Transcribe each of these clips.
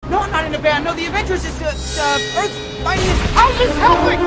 No, I'm not in a band. No, the Avengers is Earth's mightiest. How's this helping?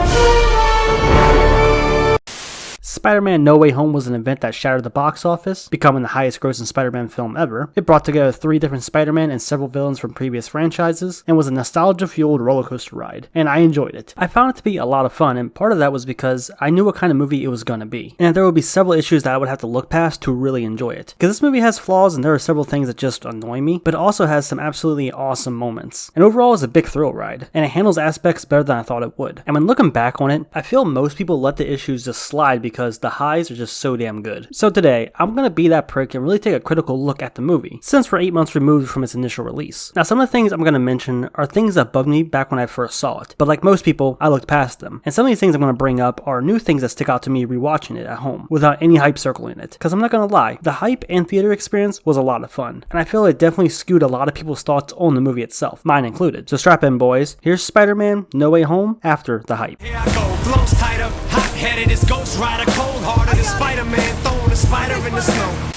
Spider-Man No Way Home was an event that shattered the box office, becoming the highest grossing Spider-Man film ever. It brought together 3 different Spider-Man and several villains from previous franchises, and was a nostalgia-fueled rollercoaster ride, and I enjoyed it. I found it to be a lot of fun, and part of that was because I knew what kind of movie it was gonna be, and there would be several issues that I would have to look past to really enjoy it. Because this movie has flaws, and there are several things that just annoy me, but it also has some absolutely awesome moments. And overall, it's a big thrill ride, and it handles aspects better than I thought it would. And when looking back on it, I feel most people let the issues just slide because the highs are just so damn good. So today, I'm gonna be that prick and really take a critical look at the movie, since we're 8 months removed from its initial release. Now, some of the things I'm gonna mention are things that bugged me back when I first saw it, but like most people, I looked past them. And some of these things I'm gonna bring up are new things that stick out to me rewatching it at home, without any hype circling it. Because I'm not gonna lie, the hype and theater experience was a lot of fun, and I feel it definitely skewed a lot of people's thoughts on the movie itself, mine included. So strap in, boys. Here's Spider-Man No Way Home after the hype. Here I go, blows tighter, hot-headed as Ghost Rider, cold-hearted as Spider-Man, throwing a spider in the snow.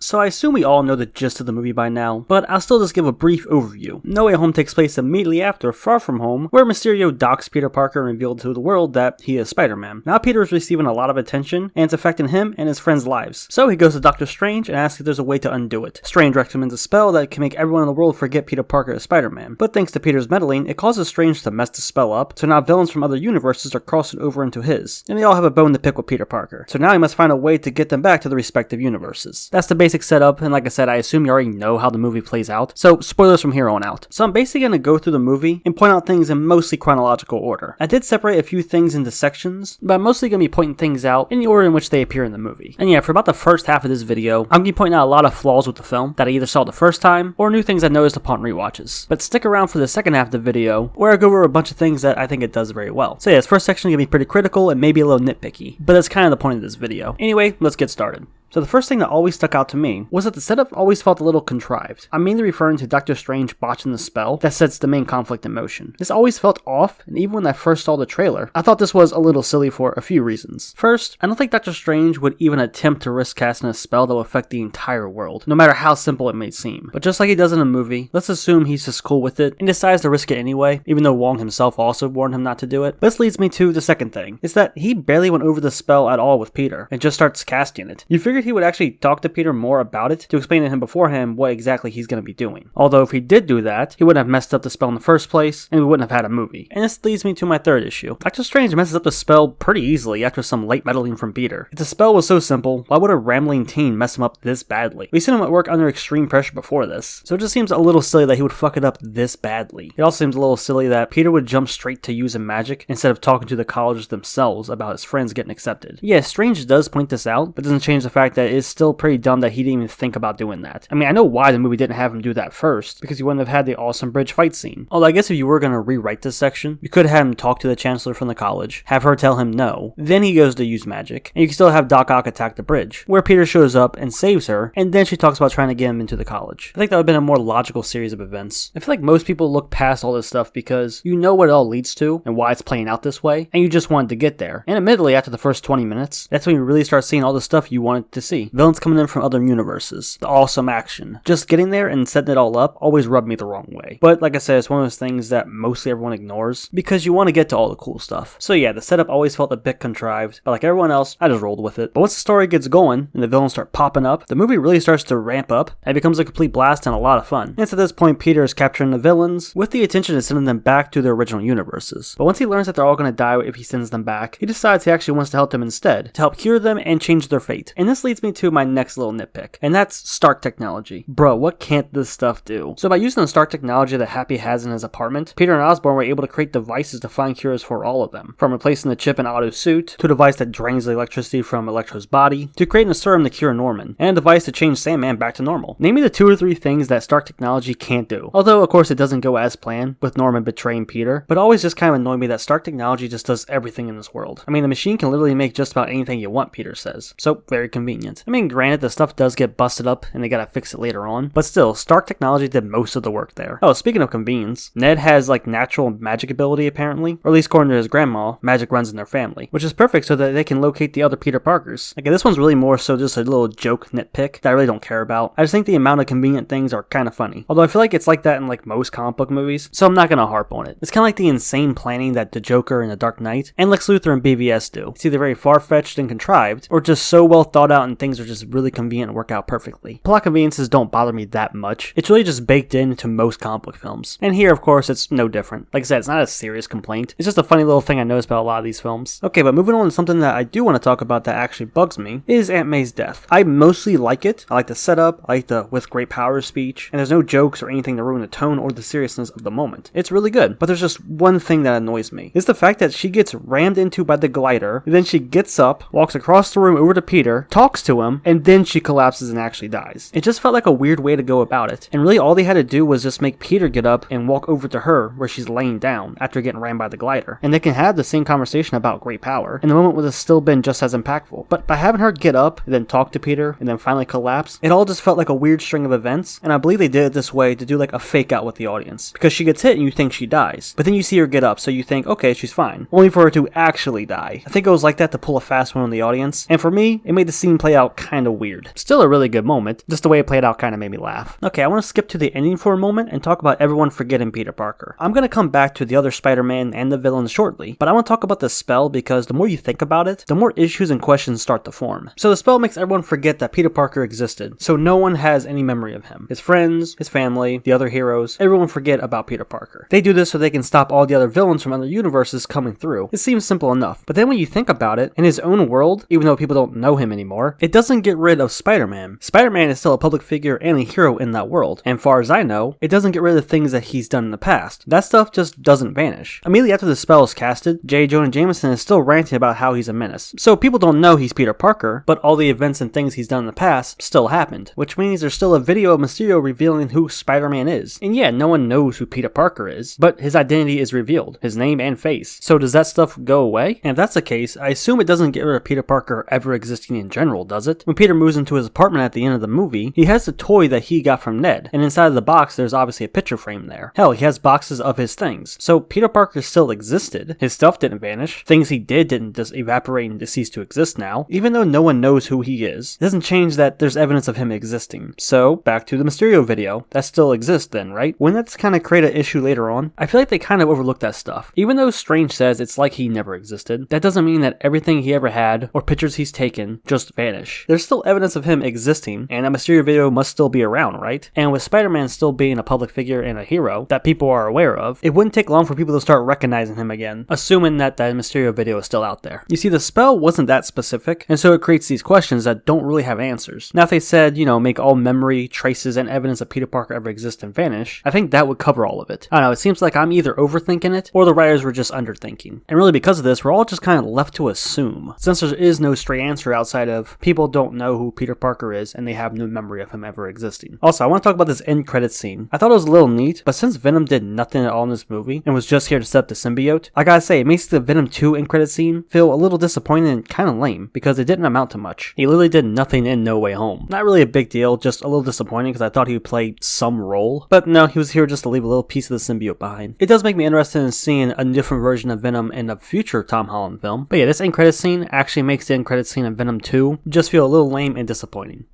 So I assume we all know the gist of the movie by now, but I'll still just give a brief overview. No Way Home takes place immediately after Far From Home, where Mysterio docks Peter Parker and revealed to the world that he is Spider-Man. Now Peter is receiving a lot of attention, and it's affecting him and his friends' lives. So he goes to Doctor Strange and asks if there's a way to undo it. Strange recommends a spell that can make everyone in the world forget Peter Parker is Spider-Man, but thanks to Peter's meddling, it causes Strange to mess the spell up, so now villains from other universes are crossing over into his, and they all have a bone to pick with Peter Parker. So now he must find a way to get them back to the respective universes. That's the basic setup, and like I said, I assume you already know how the movie plays out, so spoilers from here on out. So I'm basically going to go through the movie and point out things in mostly chronological order. I did separate a few things into sections, but I'm mostly going to be pointing things out in the order in which they appear in the movie. And yeah, for about the first half of this video, I'm going to be pointing out a lot of flaws with the film that I either saw the first time or new things I noticed upon rewatches. But stick around for the second half of the video, where I go over a bunch of things that I think it does very well. So yeah, this first section is going to be pretty critical and maybe a little nitpicky, but that's kind of the point of this video. Anyway, let's get started. So the first thing that always stuck out to me was that the setup always felt a little contrived. I'm mainly referring to Doctor Strange botching the spell that sets the main conflict in motion. This always felt off, and even when I first saw the trailer, I thought this was a little silly for a few reasons. First, I don't think Doctor Strange would even attempt to risk casting a spell that will affect the entire world, no matter how simple it may seem. But just like he does in a movie, let's assume he's just cool with it and decides to risk it anyway, even though Wong himself also warned him not to do it. This leads me to the second thing, is that he barely went over the spell at all with Peter, and just starts casting it. You figured he would actually talk to Peter more about it to explain to him beforehand what exactly he's going to be doing. Although if he did do that, he wouldn't have messed up the spell in the first place, and we wouldn't have had a movie. And this leads me to my third issue. Doctor Strange messes up the spell pretty easily after some late meddling from Peter. If the spell was so simple, why would a rambling teen mess him up this badly? We've seen him at work under extreme pressure before this, so it just seems a little silly that he would fuck it up this badly. It also seems a little silly that Peter would jump straight to using magic instead of talking to the colleges themselves about his friends getting accepted. Yeah, Strange does point this out, but doesn't change the fact that it's still pretty dumb that he didn't even think about doing that. I mean, I know why the movie didn't have him do that first, because he wouldn't have had the awesome bridge fight scene. Although I guess if you were going to rewrite this section, you could have had him talk to the chancellor from the college, have her tell him no, then he goes to use magic, and you can still have Doc Ock attack the bridge, where Peter shows up and saves her, and then she talks about trying to get him into the college. I think that would have been a more logical series of events. I feel like most people look past all this stuff because you know what it all leads to and why it's playing out this way, and you just wanted to get there. And admittedly, after the first 20 minutes, that's when you really start seeing all the stuff you wanted to see. Villains coming in from other universes, the awesome action. Just getting there and setting it all up always rubbed me the wrong way. But like I said, it's one of those things that mostly everyone ignores because you want to get to all the cool stuff. So yeah, the setup always felt a bit contrived, but like everyone else, I just rolled with it. But once the story gets going and the villains start popping up, the movie really starts to ramp up and becomes a complete blast and a lot of fun. And it's at this point Peter is capturing the villains with the intention of sending them back to their original universes. But once he learns that they're all going to die if he sends them back, he decides he actually wants to help them instead, to help cure them and change their fate. And this leads me to my next little nitpick, and that's Stark technology. Bro, what can't this stuff do? So by using the Stark technology that Happy has in his apartment, Peter and Osborn were able to create devices to find cures for all of them. From replacing the chip in Otto's suit, to a device that drains the electricity from Electro's body, to creating a serum to cure Norman, and a device to change Sandman back to normal. Name me the 2 or 3 things that Stark technology can't do. Although, of course, it doesn't go as planned, with Norman betraying Peter, but always just kind of annoyed me that Stark technology just does everything in this world. I mean, the machine can literally make just about anything you want, Peter says. So, very convenient. convenient. I mean, granted, the stuff does get busted up and they gotta fix it later on, but still, Stark Technology did most of the work there. Oh, speaking of convenience, Ned has like natural magic ability apparently, or at least according to his grandma, magic runs in their family, which is perfect so that they can locate the other Peter Parkers. Okay, this one's really more so just a little joke nitpick that I really don't care about. I just think the amount of convenient things are kind of funny. Although I feel like it's like that in like most comic book movies, so I'm not gonna harp on it. It's kind of like the insane planning that the Joker in The Dark Knight and Lex Luthor in BVS do. It's either very far-fetched and contrived, or just so well thought out and things are just really convenient and work out perfectly. Plot conveniences don't bother me that much. It's really just baked into most comic book films. And here, of course, it's no different. Like I said, it's not a serious complaint. It's just a funny little thing I noticed about a lot of these films. Okay, but moving on to something that I do want to talk about that actually bugs me is Aunt May's death. I mostly like it. I like the setup, I like the with great power speech, and there's no jokes or anything to ruin the tone or the seriousness of the moment. It's really good, but there's just one thing that annoys me. It's the fact that she gets rammed into by the glider, then she gets up, walks across the room over to Peter, talks to him, and then she collapses and actually dies. It just felt like a weird way to go about it, and really all they had to do was just make Peter get up and walk over to her where she's laying down after getting rammed by the glider, and they can have the same conversation about great power, and the moment would have still been just as impactful. But by having her get up, and then talk to Peter, and then finally collapse, it all just felt like a weird string of events, and I believe they did it this way to do like a fake out with the audience, because she gets hit and you think she dies, but then you see her get up, so you think, okay, she's fine, only for her to actually die. I think it was like that to pull a fast one on the audience, and for me, it made the scene play out kinda weird. Still a really good moment, just the way it played out kinda made me laugh. Okay, I want to skip to the ending for a moment and talk about everyone forgetting Peter Parker. I'm gonna come back to the other Spider-Man and the villains shortly, but I want to talk about the spell because the more you think about it, the more issues and questions start to form. So the spell makes everyone forget that Peter Parker existed, so no one has any memory of him. His friends, his family, the other heroes, everyone forget about Peter Parker. They do this so they can stop all the other villains from other universes coming through. It seems simple enough, but then when you think about it, in his own world, even though people don't know him anymore, it doesn't get rid of Spider-Man. Spider-Man is still a public figure and a hero in that world, and far as I know, it doesn't get rid of the things that he's done in the past. That stuff just doesn't vanish. Immediately after the spell is casted, J. Jonah Jameson is still ranting about how he's a menace. So people don't know he's Peter Parker, but all the events and things he's done in the past still happened, which means there's still a video of Mysterio revealing who Spider-Man is. And yeah, no one knows who Peter Parker is, but his identity is revealed, his name and face. So does that stuff go away? And if that's the case, I assume it doesn't get rid of Peter Parker ever existing in general, does it? When Peter moves into his apartment at the end of the movie, he has the toy that he got from Ned, and inside of the box there's obviously a picture frame there. Hell, he has boxes of his things. So Peter Parker still existed, his stuff didn't vanish, things he didn't just evaporate and cease to exist now. Even though no one knows who he is, it doesn't change that there's evidence of him existing. So, back to the Mysterio video, that still exists then, right? Wouldn't that kind of create an issue later on? I feel like they kind of overlooked that stuff. Even though Strange says it's like he never existed, that doesn't mean that everything he ever had, or pictures he's taken, just vanish. There's still evidence of him existing, and a Mysterio video must still be around, right? And with Spider-Man still being a public figure and a hero that people are aware of, it wouldn't take long for people to start recognizing him again, assuming that that Mysterio video is still out there. You see, the spell wasn't that specific, and so it creates these questions that don't really have answers. Now if they said, you know, make all memory, traces, and evidence of Peter Parker ever exist and vanish, I think that would cover all of it. I don't know, it seems like I'm either overthinking it, or the writers were just underthinking. And really because of this, we're all just kind of left to assume, since there is no straight answer outside of people don't know who Peter Parker is and they have no memory of him ever existing. Also, I want to talk about this end credits scene. I thought it was a little neat, but since Venom did nothing at all in this movie and was just here to set up the symbiote, I gotta say, it makes the Venom 2 end credits scene feel a little disappointing and kind of lame because it didn't amount to much. He literally did nothing in No Way Home. Not really a big deal, just a little disappointing because I thought he would play some role, but no, he was here just to leave a little piece of the symbiote behind. It does make me interested in seeing a different version of Venom in a future Tom Holland film, but yeah, this end credits scene actually makes the end credits scene of Venom 2 just feel a little lame and disappointing.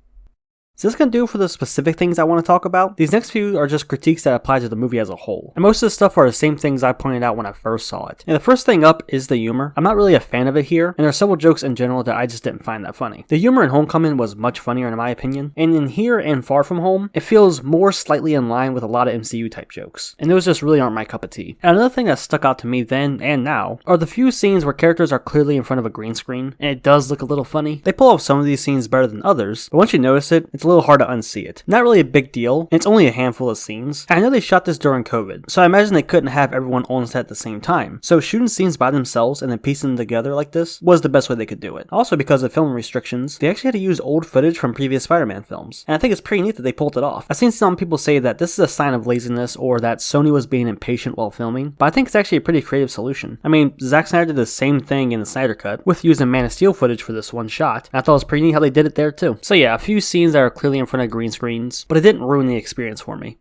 So this gonna do for the specific things I want to talk about. These next few are just critiques that apply to the movie as a whole. And most of the stuff are the same things I pointed out when I first saw it. And the first thing up is the humor. I'm not really a fan of it here, and there are several jokes in general that I just didn't find that funny. The humor in Homecoming was much funnier in my opinion, and in Here and Far From Home, it feels more slightly in line with a lot of MCU type jokes. And those just really aren't my cup of tea. And another thing that stuck out to me then and now are the few scenes where characters are clearly in front of a green screen, and it does look a little funny. They pull off some of these scenes better than others, but once you notice it, it's a a little hard to unsee it. Not really a big deal, and it's only a handful of scenes. And I know they shot this during COVID, so I imagine they couldn't have everyone on set at the same time. So shooting scenes by themselves and then piecing them together like this was the best way they could do it. Also, because of film restrictions, they actually had to use old footage from previous Spider-Man films. And I think it's pretty neat that they pulled it off. I've seen some people say that this is a sign of laziness or that Sony was being impatient while filming, but I think it's actually a pretty creative solution. I mean, Zack Snyder did the same thing in the Snyder Cut with using Man of Steel footage for this one shot. I thought it was pretty neat how they did it there too. So yeah, a few scenes that are clearly in front of green screens, but it didn't ruin the experience for me.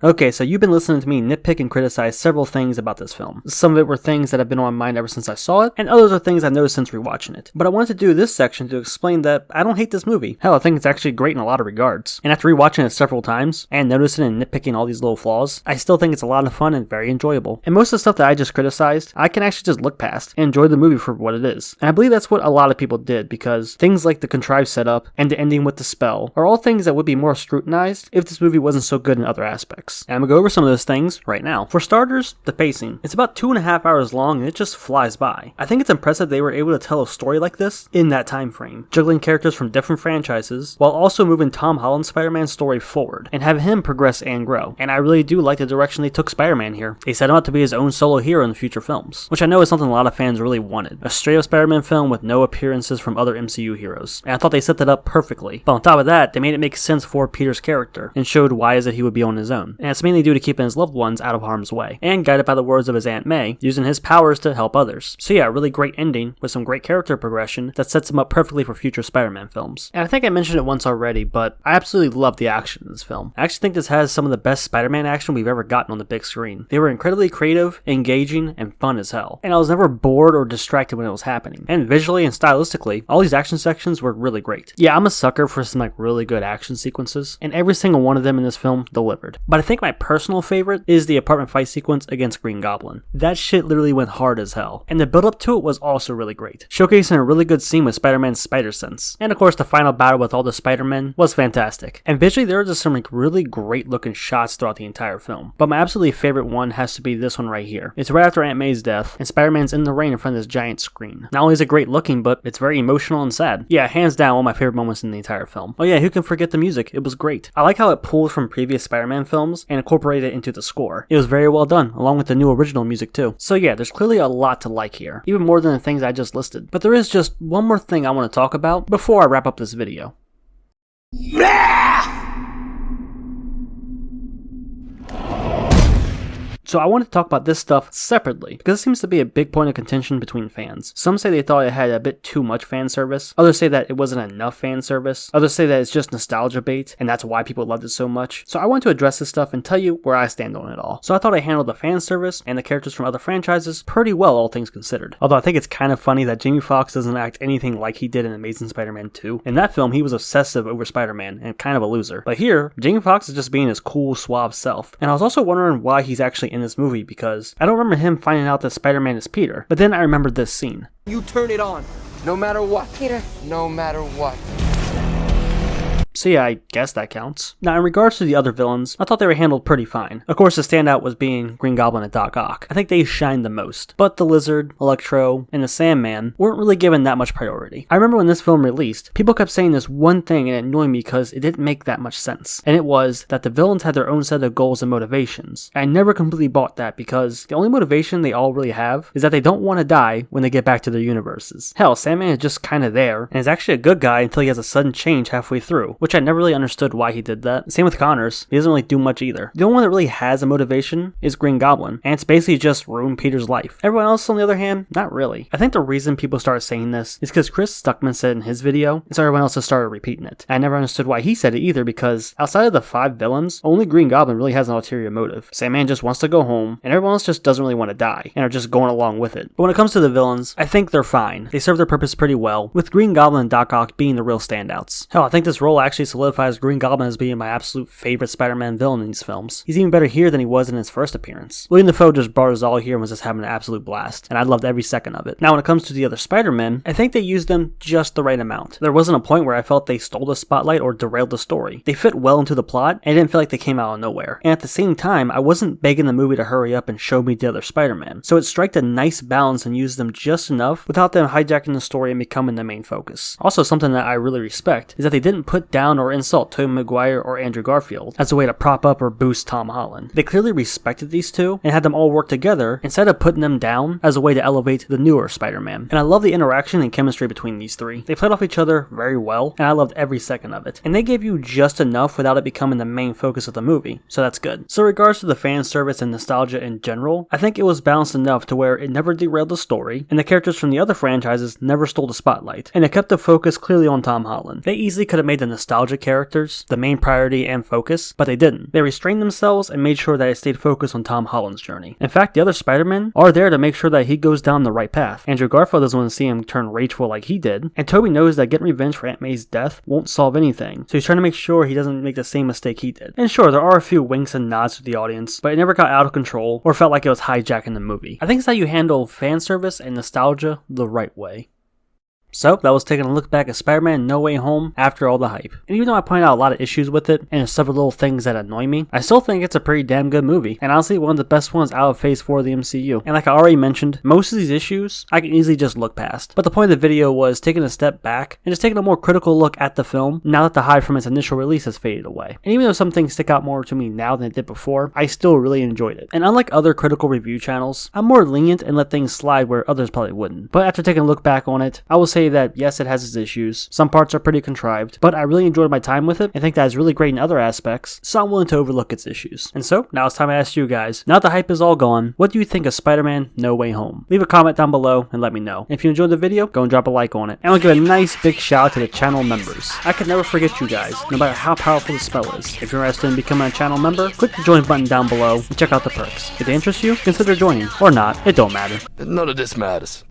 Okay, so you've been listening to me nitpick and criticize several things about this film. Some of it were things that have been on my mind ever since I saw it, and others are things I've noticed since rewatching it. But I wanted to do this section to explain that I don't hate this movie. Hell, I think it's actually great in a lot of regards. And after rewatching it several times, and noticing and nitpicking all these little flaws, I still think it's a lot of fun and very enjoyable. And most of the stuff that I just criticized, I can actually just look past and enjoy the movie for what it is. And I believe that's what a lot of people did, because things like the contrived setup and the ending with the spell are all things that would be more scrutinized if this movie wasn't so good in other aspects. And I'm gonna go over some of those things right now. For starters, the pacing. It's about 2.5 hours long and it just flies by. I think it's impressive they were able to tell a story like this in that time frame, juggling characters from different franchises while also moving Tom Holland's Spider-Man story forward and having him progress and grow. And I really do like the direction they took Spider-Man here. They set him up to be his own solo hero in the future films, which I know is something a lot of fans really wanted. A straight up Spider-Man film with no appearances from other MCU heroes. And I thought they set that up perfectly. But on top of that, they made it make sense for Peter's character and showed why is it he would be on his own. And it's mainly due to keeping his loved ones out of harm's way, and guided by the words of his Aunt May, using his powers to help others. So yeah, a really great ending with some great character progression that sets him up perfectly for future Spider-Man films. And I think I mentioned it once already, but I absolutely love the action in this film. I actually think this has some of the best Spider-Man action we've ever gotten on the big screen. They were incredibly creative, engaging, and fun as hell. And I was never bored or distracted when it was happening. And visually and stylistically, all these action sections were really great. Yeah, I'm a sucker for some really good action sequences, and every single one of them in this film delivered. But I think my personal favorite is the apartment fight sequence against Green Goblin. That shit literally went hard as hell, and the build up to it was also really great, showcasing a really good scene with Spider-Man's spider sense. And of course the final battle with all the Spider-Men was fantastic, and visually there were just some really great looking shots throughout the entire film. But my absolutely favorite one has to be this one right here. It's right after Aunt May's death, and Spider-Man's in the rain in front of this giant screen. Not only is it great looking, but it's very emotional and sad. Yeah, hands down one of my favorite moments in the entire film. Oh yeah, who can forget the music? It was great. I like how it pulled from previous Spider-Man films and incorporated it into the score. It was very well done, along with the new original music too. So yeah, there's clearly a lot to like here, even more than the things I just listed. But there is just one more thing I want to talk about before I wrap up this video. So I wanted to talk about this stuff separately, because it seems to be a big point of contention between fans. Some say they thought it had a bit too much fan service, others say that it wasn't enough fan service, others say that it's just nostalgia bait, and that's why people loved it so much. So I want to address this stuff and tell you where I stand on it all. So I thought I handled the fan service and the characters from other franchises pretty well, all things considered. Although I think it's kind of funny that Jamie Foxx doesn't act anything like he did in Amazing Spider-Man 2. In that film, he was obsessive over Spider-Man and kind of a loser. But here, Jamie Foxx is just being his cool, suave self. And I was also wondering why he's actually in this movie, because I don't remember him finding out that Spider-Man is Peter, but then I remembered this scene. You turn it on. No matter what. Peter. No matter what. So yeah, I guess that counts. Now in regards to the other villains, I thought they were handled pretty fine. Of course the standout was being Green Goblin and Doc Ock. I think they shined the most. But the Lizard, Electro, and the Sandman weren't really given that much priority. I remember when this film released, people kept saying this one thing and it annoyed me because it didn't make that much sense. And it was that the villains had their own set of goals and motivations. I never completely bought that because the only motivation they all really have is that they don't want to die when they get back to their universes. Hell, Sandman is just kind of there and is actually a good guy until he has a sudden change halfway through, which I never really understood why he did that. Same with Connors. He doesn't really do much either. The only one that really has a motivation is Green Goblin, and it's basically just ruin Peter's life. Everyone else, on the other hand, not really. I think the reason people started saying this is because Chris Stuckman said it in his video, and so everyone else just started repeating it. I never understood why he said it either, because outside of the 5 villains, only Green Goblin really has an ulterior motive. Sandman just wants to go home, and everyone else just doesn't really want to die, and are just going along with it. But when it comes to the villains, I think they're fine. They serve their purpose pretty well, with Green Goblin and Doc Ock being the real standouts. Hell, I think this role actually actually solidifies Green Goblin as being my absolute favorite Spider-Man villain in these films. He's even better here than he was in his first appearance. William Dafoe just brought us all here and was just having an absolute blast, and I loved every second of it. Now when it comes to the other Spider-Men, I think they used them just the right amount. There wasn't a point where I felt they stole the spotlight or derailed the story. They fit well into the plot, and I didn't feel like they came out of nowhere. And at the same time, I wasn't begging the movie to hurry up and show me the other Spider-Man. So it struck a nice balance and used them just enough without them hijacking the story and becoming the main focus. Also, something that I really respect is that they didn't put down or insult Tobey Maguire or Andrew Garfield as a way to prop up or boost Tom Holland. They clearly respected these two and had them all work together instead of putting them down as a way to elevate the newer Spider-Man. And I love the interaction and chemistry between these three. They played off each other very well, and I loved every second of it. And they gave you just enough without it becoming the main focus of the movie, so that's good. So in regards to the fan service and nostalgia in general, I think it was balanced enough to where it never derailed the story, and the characters from the other franchises never stole the spotlight, and it kept the focus clearly on Tom Holland. They easily could have made the nostalgia characters the main priority and focus, but they didn't. They restrained themselves and made sure that it stayed focused on Tom Holland's journey. In fact, the other Spider-Men are there to make sure that he goes down the right path. Andrew Garfield doesn't want to see him turn rageful like he did, and Tobey knows that getting revenge for Aunt May's death won't solve anything, so he's trying to make sure he doesn't make the same mistake he did. And sure, there are a few winks and nods to the audience, but it never got out of control or felt like it was hijacking the movie. I think it's how you handle fan service and nostalgia the right way. So, that was taking a look back at Spider-Man No Way Home after all the hype. And even though I pointed out a lot of issues with it, and there's several little things that annoy me, I still think it's a pretty damn good movie, and honestly one of the best ones out of Phase 4 of the MCU. And like I already mentioned, most of these issues I can easily just look past. But the point of the video was taking a step back and just taking a more critical look at the film now that the hype from its initial release has faded away. And even though some things stick out more to me now than it did before, I still really enjoyed it. And unlike other critical review channels, I'm more lenient and let things slide where others probably wouldn't. But after taking a look back on it, I will say that yes, it has its issues. Some parts are pretty contrived, but I really enjoyed my time with it and think that it's really great in other aspects, so I'm willing to overlook its issues. And so, now it's time to ask you guys, now that the hype is all gone, what do you think of Spider-Man No Way Home? Leave a comment down below and let me know. If you enjoyed the video, go and drop a like on it. And I'll give a nice big shout out to the channel members. I could never forget you guys, no matter how powerful the spell is. If you're interested in becoming a channel member, click the join button down below and check out the perks. If they interest you, consider joining. Or not, it don't matter. None of this matters.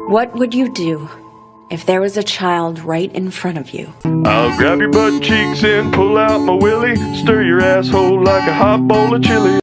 What would you do if there was a child right in front of you? I'll grab your butt cheeks and pull out my willy, stir your asshole like a hot bowl of chili.